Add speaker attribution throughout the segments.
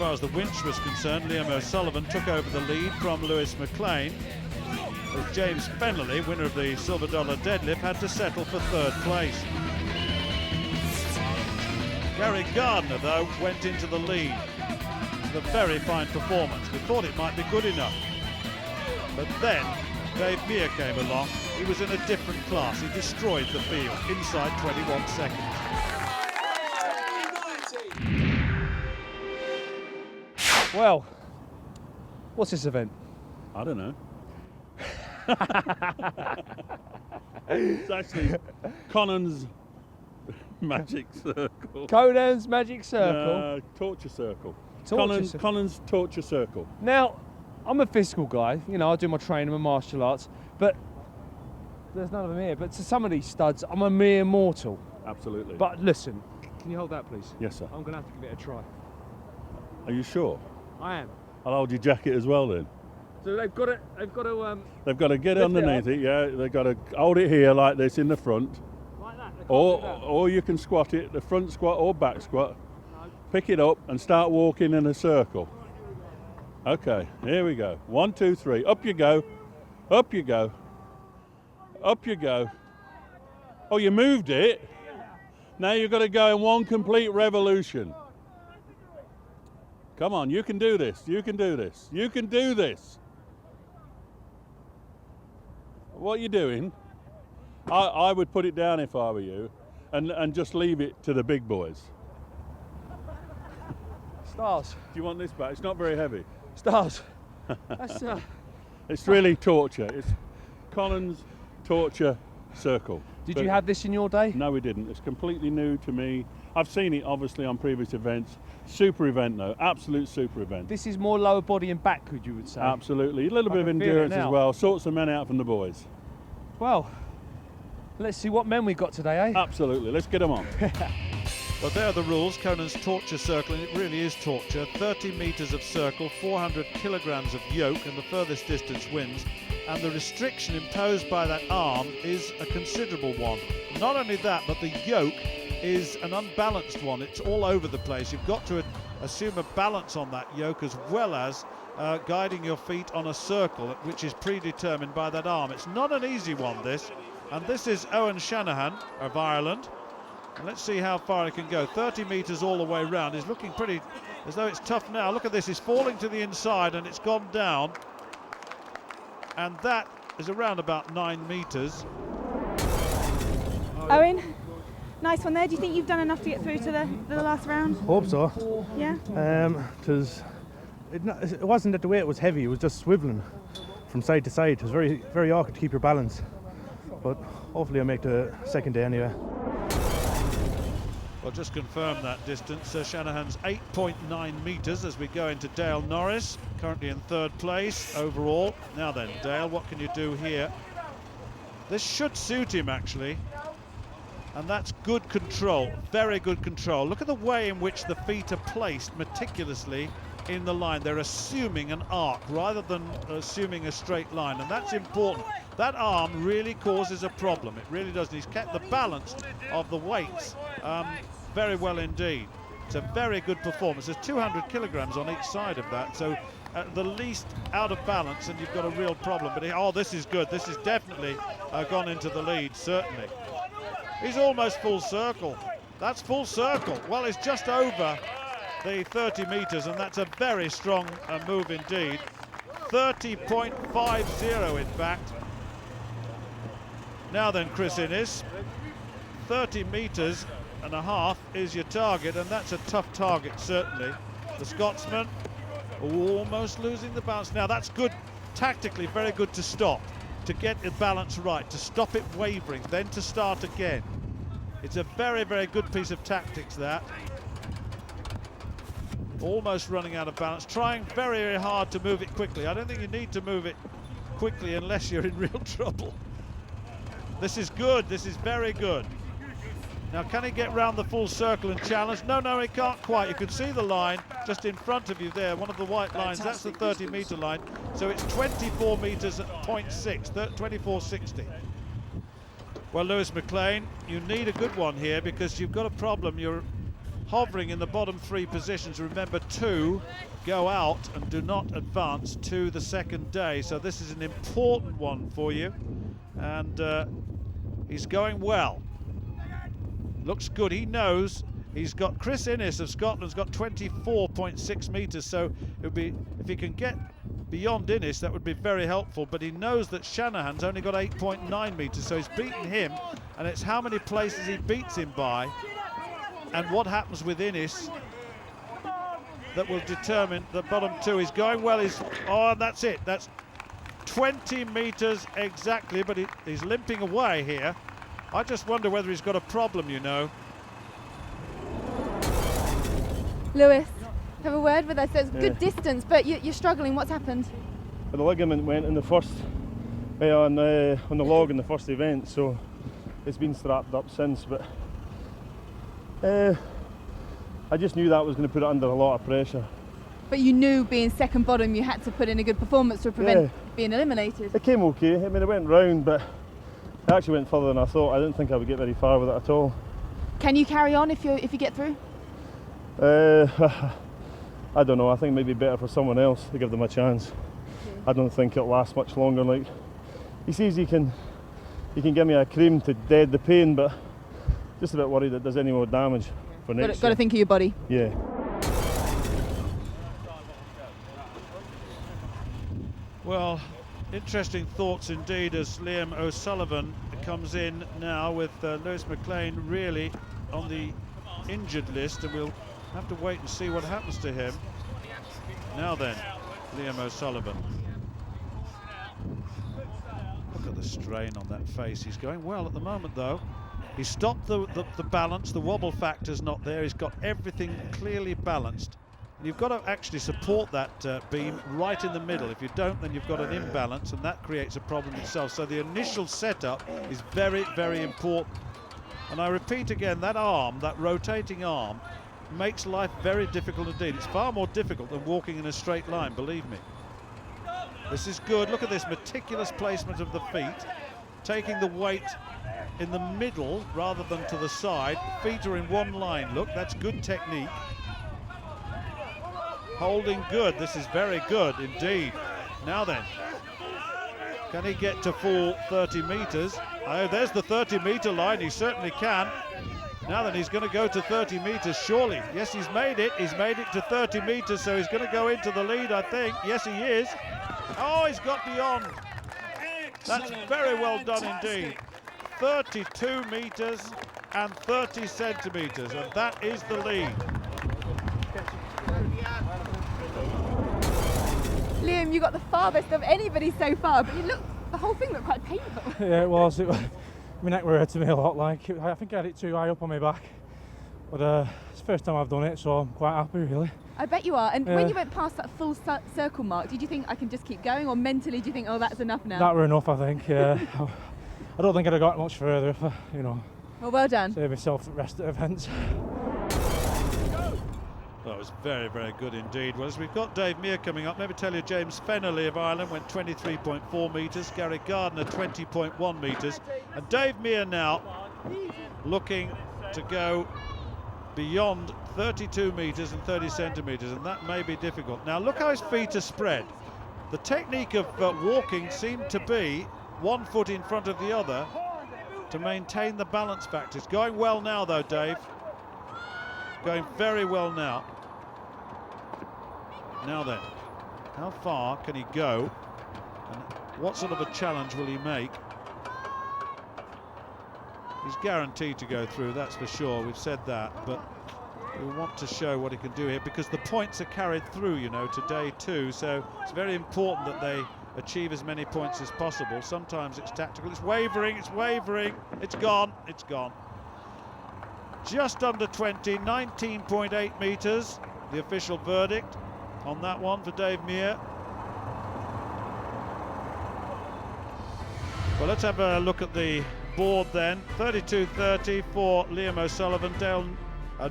Speaker 1: far as the winch was concerned, Liam O'Sullivan took over the lead from Lewis McLean, as James Fenley, winner of the silver dollar deadlift, had to settle for third place. Gary Gardner, though, went into the lead with a very fine performance. We thought it might be good enough, but then Dave Mear came along. He was in a different class. He destroyed the field inside 21 seconds.
Speaker 2: Well, what's this event?
Speaker 3: I don't know. It's actually Conan's Magic Circle.
Speaker 2: Conan's Magic Circle?
Speaker 3: Torture Circle.
Speaker 2: Torture
Speaker 3: Conan's Torture Circle.
Speaker 2: Now, I'm a physical guy, you know, I do my training with martial arts, but there's none of them here. But to some of these studs, I'm a mere mortal.
Speaker 3: Absolutely.
Speaker 2: But listen, can you hold that, please?
Speaker 3: Yes, sir.
Speaker 2: I'm going to have to give it a try.
Speaker 3: Are you sure?
Speaker 2: I am.
Speaker 3: I'll hold your jacket as well then.
Speaker 2: So they've got to
Speaker 3: They've got to get
Speaker 2: lift it
Speaker 3: underneath
Speaker 2: up.
Speaker 3: it, yeah. They've got to hold it here like this in the front.
Speaker 2: like that. They can't do that.
Speaker 3: Or you can squat it, the front squat or back squat. Pick it up and start walking in a circle. Okay, here we go. 1, 2, 3. Up you go. Up you go. Up you go. Oh, you moved it. Now you've got to go in one complete revolution. Come on, you can do this. You can do this. You can do this. What are you doing? I would put it down if I were you and just leave it to the big boys.
Speaker 2: Stars.
Speaker 3: Do you want this back? It's not very heavy.
Speaker 2: Stars. That's,
Speaker 3: It's really torture. It's Conan's Torture Circle.
Speaker 2: Did
Speaker 3: But
Speaker 2: you have this in your day?
Speaker 3: No, we didn't. It's completely new to me. I've seen it obviously on previous events. Super event though, absolute super event.
Speaker 2: This is more lower body and back, could you would say?
Speaker 3: Absolutely. A little
Speaker 2: I
Speaker 3: bit of
Speaker 2: can feel it
Speaker 3: endurance as
Speaker 2: now.
Speaker 3: well. Sorts some men out from the boys.
Speaker 2: Well, let's see what men we got today, eh?
Speaker 3: Absolutely. Let's get them on.
Speaker 1: Well, there are the rules, Conan's Torture Circle, and it really is torture. 30 metres of circle, 400 kilograms of yoke, and the furthest distance wins. And the restriction imposed by that arm is a considerable one. Not only that, but the yoke is an unbalanced one. It's all over the place. You've got to assume a balance on that yoke as well as guiding your feet on a circle, which is predetermined by that arm. It's not an easy one, this. And this is Owen Shanahan of Ireland. And let's see how far he can go. 30 metres all the way round. He's looking pretty as though it's tough now. Look at this. He's falling to the inside and it's gone down. And that is around about 9 metres.
Speaker 4: Owen, nice one there. Do you think you've done enough to get through to the last round?
Speaker 5: Hope so.
Speaker 4: Yeah?
Speaker 5: It wasn't that the weight was heavy, it was just swiveling from side to side. It was very, very awkward to keep your balance. But hopefully I'll make the second day anyway.
Speaker 1: Well, just confirm that distance. Shanahan's 8.9 metres as we go into Dale Norris, currently in third place overall. Now then, Dale, what can you do here? This should suit him, actually. And that's good control, very good control. Look at the way in which the feet are placed meticulously in the line. They're assuming an arc rather than assuming a straight line, and that's important. That arm really causes a problem. It really does. And he's kept the balance of the weights very well indeed. It's a very good performance. There's 200 kilograms on each side of that, so at the least out of balance, and you've got a real problem. But oh, this is good. This has definitely gone into the lead, certainly. He's almost full circle. That's full circle. Well, it's just over the 30 metres, and that's a very strong move indeed. 30.50 in fact. Now then, Chris Innes, 30 metres and a half is your target, and that's a tough target, certainly. The Scotsman almost losing the balance. Now that's good, tactically very good to stop, to get the balance right, to stop it wavering, then to start again. It's a very, very good piece of tactics, that. Almost running out of balance, trying very, very hard to move it quickly. I don't think you need to move it quickly unless you're in real trouble. This is good, this is very good. Now, can he get round the full circle and challenge? No, he can't quite. You can see the line just in front of you there, one of the white lines. That's the 30-metre line. So it's 24 metres at 0.6, 24.60. Well, Lewis McLean, you need a good one here because you've got a problem. You're hovering in the bottom 3 positions. Remember, 2 go out and do not advance to the second day, so this is an important one for you, and he's going well. Looks good. He knows he's got Chris Innes of Scotland's got 24.6 metres, so it would be, if he can get beyond Innes, that would be very helpful, but he knows that Shanahan's only got 8.9 metres, so he's beaten him, and it's how many places he beats him by and what happens with Innes that will determine the bottom 2. He's going well. And that's it. That's 20 metres exactly, but he's limping away here. I just wonder whether he's got a problem, you know.
Speaker 4: Lewis, have a word with us. So it's good distance, but you're struggling. What's happened?
Speaker 6: The ligament went in the first on the log in the first event, so it's been strapped up since. But I just knew that was going to put it under a lot of pressure.
Speaker 4: But you knew, being second bottom, you had to put in a good performance to prevent being eliminated.
Speaker 6: It came okay. I mean, it went round, but it actually went further than I thought. I didn't think I would get very far with it at all.
Speaker 4: Can you carry on if you get through?
Speaker 6: I don't know. I think it may be better for someone else to give them a chance. I don't think it'll last much longer. Like, he says he can give me a cream to dead the pain, but just a bit worried that there's any more damage for next year.
Speaker 4: Got to think of your body.
Speaker 6: Yeah.
Speaker 1: Well, interesting thoughts indeed as Liam O'Sullivan comes in now with Lewis McLean really on the injured list, and we'll have to wait and see what happens to him. Now then, Liam O'Sullivan. Look at the strain on that face. He's going well at the moment though. He's stopped the balance, the wobble factor's not there. He's got everything clearly balanced. And you've got to actually support that beam right in the middle. If you don't, then you've got an imbalance, and that creates a problem itself. So the initial setup is very, very important. And I repeat again, that arm, that rotating arm, makes life very difficult indeed. It's far more difficult than walking in a straight line, believe me. This is good. Look at this meticulous placement of the feet, taking the weight in the middle rather than to the side. Feet are in one line. Look, that's good technique. Holding good. This is very good indeed. Now then, can he get to full 30 metres? Oh, there's the 30-metre line. He certainly can. Now then, he's going to go to 30 metres, surely. Yes, he's made it. He's made it to 30 metres, so he's going to go into the lead, I think. Yes, he is. Oh, he's got beyond. That's very well done indeed. 32 metres and 30 centimetres, and that is the lead.
Speaker 4: Liam, you got the farthest of anybody so far, but the whole thing looked quite painful.
Speaker 7: Yeah, it was. My neck were hurting me a lot. Like, I think I had it too high up on my back. But it's the first time I've done it, so I'm quite happy, really.
Speaker 4: I bet you are. And when you went past that full circle mark, did you think I can just keep going, or mentally do you think, oh, that's enough now?
Speaker 7: That were enough, I think. Yeah. I don't think I'd have got much further if I,
Speaker 4: Well done.
Speaker 7: save myself the rest of the events.
Speaker 1: That was very, very good indeed. Well, as we've got Dave Mear coming up, let me tell you, James Fennerly of Ireland went 23.4 metres, Gary Gardner 20.1 metres, and Dave Mear now looking to go beyond 32 metres and 30 centimetres, and that may be difficult. Now look how his feet are spread. The technique of walking seemed to be one foot in front of the other to maintain the balance factor. It's going well now though, Dave. Going very well now. Now then, how far can he go, and what sort of a challenge will he make? He's guaranteed to go through, that's for sure, we've said that, but we want to show what he can do here because the points are carried through, to day 2, so it's very important that they achieve as many points as possible. Sometimes it's tactical. It's wavering, it's gone. Just under 20, 19.8 metres, the official verdict on that one for Dave Mear. Well, let's have a look at the board then. 32.30 for Liam O'Sullivan, Dale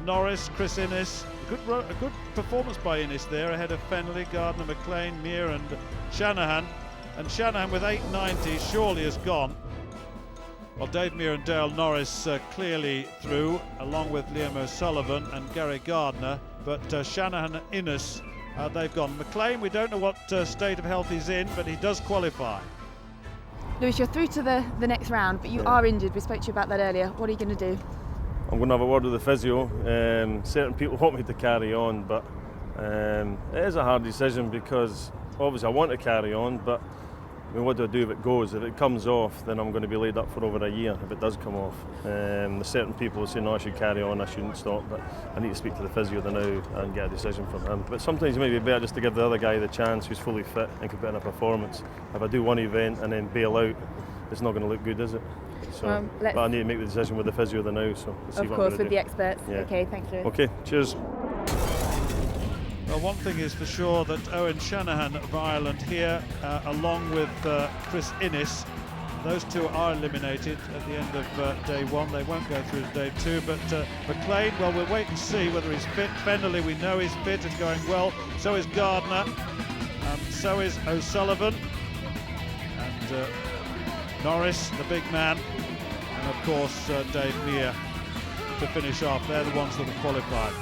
Speaker 1: Norris, Chris Innes. A good performance by Innes there, ahead of Fenley, Gardner, McLean, Mear and Shanahan. And Shanahan with 8.90 surely has gone. Well, Dave Mear and Dale Norris clearly through, along with Liam O'Sullivan and Gary Gardner, but Shanahan and Innes, they've gone. McLean, we don't know what state of health he's in, but he does qualify.
Speaker 4: Lewis, you're through to the next round, but you are injured. We spoke to you about that earlier. What are you going to do?
Speaker 6: I'm going to have a word with the physio. Certain people want me to carry on, but it is a hard decision because obviously I want to carry on, but I mean, what do I do if it goes? If it comes off, then I'm going to be laid up for over a year if it does come off. There's certain people who say, no, I should carry on, I shouldn't stop, but I need to speak to the physio now and get a decision from him. But sometimes it may be better just to give the other guy the chance who's fully fit and can put in a performance. If I do one event and then bail out, it's not going to look good, is it? So, but I need to make the decision with the physio now, so let's see what I'm going to do.
Speaker 4: Of course, with the experts.
Speaker 6: Yeah.
Speaker 4: Okay, thanks, Lewis.
Speaker 6: Okay, cheers.
Speaker 1: Well, one thing is for sure that Owen Shanahan of Ireland here, along with Chris Innes, those two are eliminated at the end of day one. They won't go through to day two, but McLean, well, we'll wait and see whether he's fit. Fennerly, we know he's fit, it's going well. So is Gardner, so is O'Sullivan, and Norris, the big man, and of course Dave Mear to finish off. They're the ones that have qualified.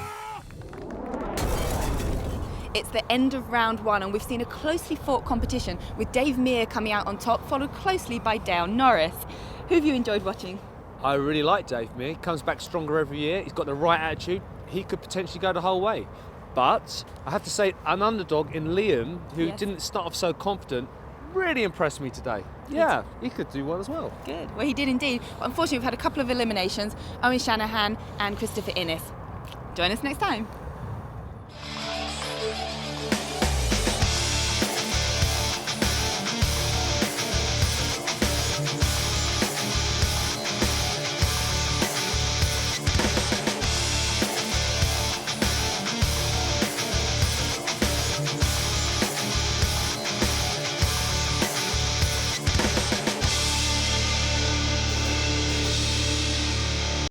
Speaker 4: It's the end of round one, and we've seen a closely fought competition with Dave Mear coming out on top, followed closely by Dale Norris. Who have you enjoyed watching?
Speaker 2: I really like Dave Mear. He comes back stronger every year. He's got the right attitude. He could potentially go the whole way. But I have to say, an underdog in Liam, who didn't start off so confident, really impressed me today. Yeah, he could do well as well.
Speaker 4: Good. Well, he did indeed. But unfortunately, we've had a couple of eliminations, Owen Shanahan and Christopher Innes. Join us next time.